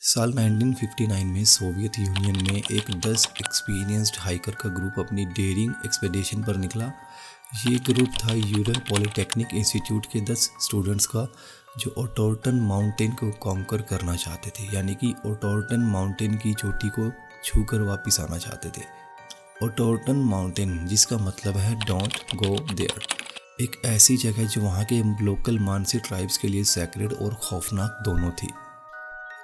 साल 1959 में Soviet union में एक 10 एक्सपीरियंस्ड हाइकर का ग्रुप अपनी डेयरिंग एक्सपेडिशन पर निकला। ये ग्रुप था यूरल पॉलिटेक्निक इंस्टीट्यूट के 10 स्टूडेंट्स का, जो ओटोर्टन माउंटेन को कॉन्कर करना चाहते थे, यानी कि ओटोर्टन माउंटेन की चोटी को छूकर वापस आना चाहते थे। ओटोर्टन माउंटेन, जिसका मतलब है डोंट गो देयर, एक ऐसी जगह जो वहाँ के लोकल मानसी ट्राइब्स के लिए सैक्रेड और खौफनाक दोनों थी।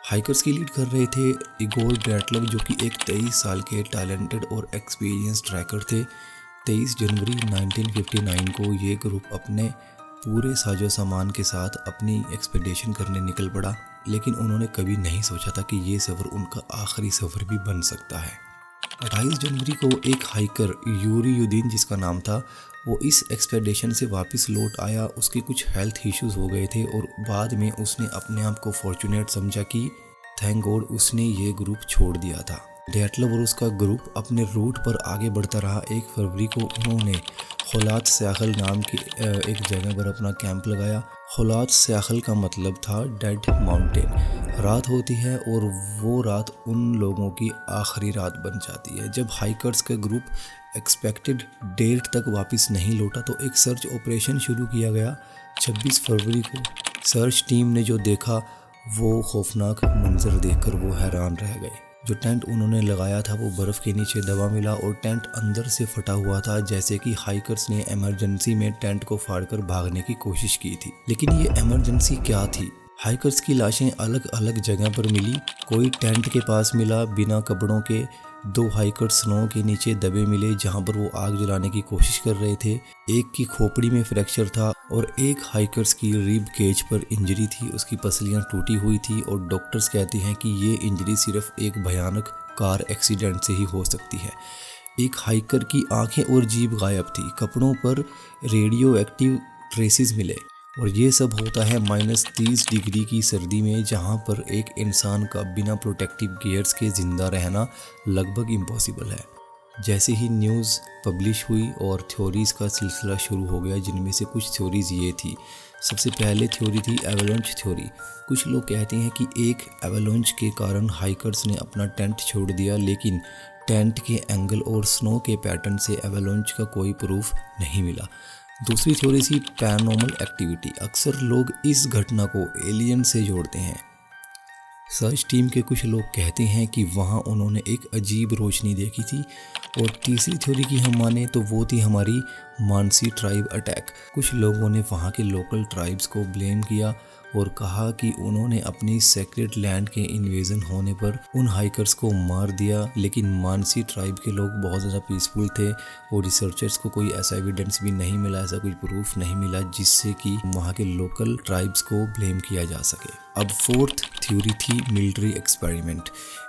हाइकर्स की लीड कर रहे थे इगोर ड्रैटलव, जो कि एक 23 साल के टैलेंटेड और एक्सपीरियंस ट्रैकर थे। 23 जनवरी 1959 को ये ग्रुप अपने पूरे साजो सामान के साथ अपनी एक्सपेडिशन करने निकल पड़ा, लेकिन उन्होंने कभी नहीं सोचा था कि ये सफ़र उनका आखिरी सफ़र भी बन सकता है। 28 जनवरी को एक हाइकर यूरी युदीन, जिसका नाम था, वो इस एक्सपेडिशन से वापस लौट आया। उसके कुछ हेल्थ इश्यूज हो गए थे और बाद में उसने अपने आप को फॉर्चुनेट समझा कि थैंक गॉड उसने ये ग्रुप छोड़ दिया था। ड्रैटलव और उसका ग्रुप अपने रूट पर आगे बढ़ता रहा। 1 फरवरी को उन्होंने खोलात स्याखल नाम की एक जगह पर अपना कैंप लगाया। खोलात स्याखल का मतलब था डेड माउंटेन। रात होती है और वो रात उन लोगों की आखिरी रात बन जाती है। जब हाइकर्स का ग्रुप एक्सपेक्टेड डेट तक वापस नहीं लौटा तो एक सर्च ऑपरेशन शुरू किया गया। 26 फरवरी को सर्च टीम ने जो देखा, वो खौफनाक मंजर देखकर वो हैरान रह गए। जो टेंट उन्होंने लगाया था वो बर्फ़ के नीचे दबा मिला और टेंट अंदर से फटा हुआ था, जैसे कि हाइकर्स ने इमरजेंसी में टेंट को फाड़कर भागने की कोशिश की थी। लेकिन ये इमरजेंसी क्या थी? हाइकर्स की लाशें अलग अलग जगह पर मिली। कोई टेंट के पास मिला बिना कपड़ों के, 2 हाइकर्स स्नो के नीचे दबे मिले जहां पर वो आग जलाने की कोशिश कर रहे थे। एक की खोपड़ी में फ्रैक्चर था और एक हाइकर्स की रिब केज पर इंजरी थी, उसकी पसलियां टूटी हुई थी और डॉक्टर्स कहते हैं कि ये इंजरी सिर्फ एक भयानक कार एक्सीडेंट से ही हो सकती है। एक हाइकर की आंखें और जीभ गायब थी। कपड़ों पर रेडियो एक्टिव ट्रेसेस मिले और ये सब होता है -30 डिग्री की सर्दी में, जहाँ पर एक इंसान का बिना प्रोटेक्टिव गियर्स के ज़िंदा रहना लगभग इम्पॉसिबल है। जैसे ही न्यूज़ पब्लिश हुई और थ्योरीज़ का सिलसिला शुरू हो गया, जिनमें से कुछ थ्योरीज़ ये थी। सबसे पहले थ्योरी थी एवलांच थ्योरी। कुछ लोग कहते हैं कि एक एवलांच के कारण हाइकर्स ने अपना टेंट छोड़ दिया, लेकिन टेंट के एंगल और स्नो के पैटर्न से एवलांच का कोई प्रूफ नहीं मिला। दूसरी थ्योरी थी पैरानॉर्मल एक्टिविटी। अक्सर लोग इस घटना को एलियन से जोड़ते हैं। सर्च टीम के कुछ लोग कहते हैं कि वहाँ उन्होंने एक अजीब रोशनी देखी थी। और तीसरी थ्योरी की हम माने तो वो थी हमारी मानसी ट्राइब अटैक। कुछ लोगों ने वहाँ के लोकल ट्राइब्स को ब्लेम किया और कहा कि उन्होंने अपनी सेक्रेट लैंड के इन्वेजन होने पर उन हाइकर्स को मार दिया। लेकिन मानसी ट्राइब के लोग बहुत ज़्यादा पीसफुल थे और रिसर्चर्स को कोई ऐसा एविडेंस भी नहीं मिला, ऐसा कोई प्रूफ नहीं मिला जिससे कि वहाँ के लोकल ट्राइब्स को ब्लेम किया जा सके। अब 4th थ्योरी थी मिलिट्री एक्सपेरिमेंट।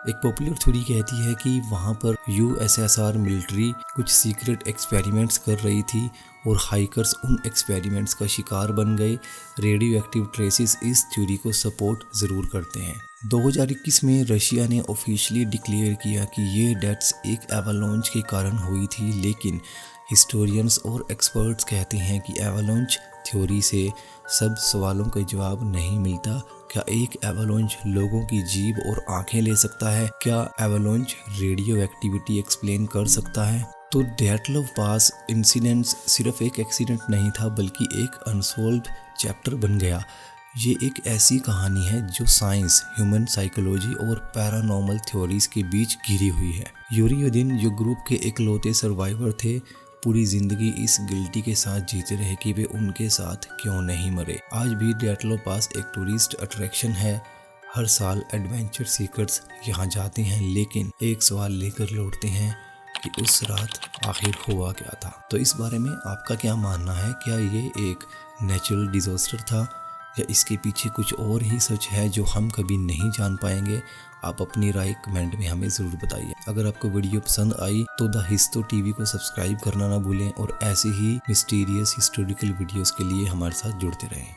एक पॉपुलर थ्योरी कहती है कि वहाँ पर यूएसएसआर मिलिट्री कुछ सीक्रेट एक्सपेरिमेंट्स कर रही थी और हाइकर्स उन एक्सपेरिमेंट्स का शिकार बन गए। रेडियो एक्टिव ट्रेसेस इस थ्योरी को सपोर्ट ज़रूर करते हैं। 2021 में रशिया ने ऑफिशियली डिक्लेयर किया कि ये डेथ्स एक एवलांच के कारण हुई थी, लेकिन हिस्टोरियंस और एक्सपर्ट्स कहते हैं कि एवलांच थ्योरी से सब सवालों का जवाब नहीं मिलता। क्या एक एवलांच लोगों की जीभ और आंखें ले सकता है? क्या एवलांच रेडियो एक्टिविटी एक्सप्लेन कर सकता है? तो ड्रैटलव पास इंसिडेंट्स सिर्फ एक एक्सीडेंट नहीं था, बल्कि एक अनसॉल्व्ड चैप्टर बन गया। ये एक ऐसी कहानी है जो साइंस, ह्यूमन साइकोलॉजी और पैरानॉर्मल थ्योरीज के बीच घिरी हुई है। यूरी युदीन, जो ग्रुप के इकलौते सर्वाइवर थे, पूरी जिंदगी इस गिल्टी के साथ जीते रहे कि वे उनके साथ क्यों नहीं मरे। आज भी ड्रैटलव पास एक टूरिस्ट अट्रैक्शन है। हर साल एडवेंचर सीकर्स यहाँ जाते हैं, लेकिन एक सवाल लेकर लौटते हैं कि उस रात आखिर हुआ क्या था। तो इस बारे में आपका क्या मानना है? क्या ये एक नेचुरल डिजास्टर था या इसके पीछे कुछ और ही सच है जो हम कभी नहीं जान पाएंगे? आप अपनी राय कमेंट में हमें ज़रूर बताइए। अगर आपको वीडियो पसंद आई तो द हिस्टो टीवी को सब्सक्राइब करना ना भूलें और ऐसे ही मिस्टीरियस हिस्टोरिकल वीडियोस के लिए हमारे साथ जुड़ते रहें।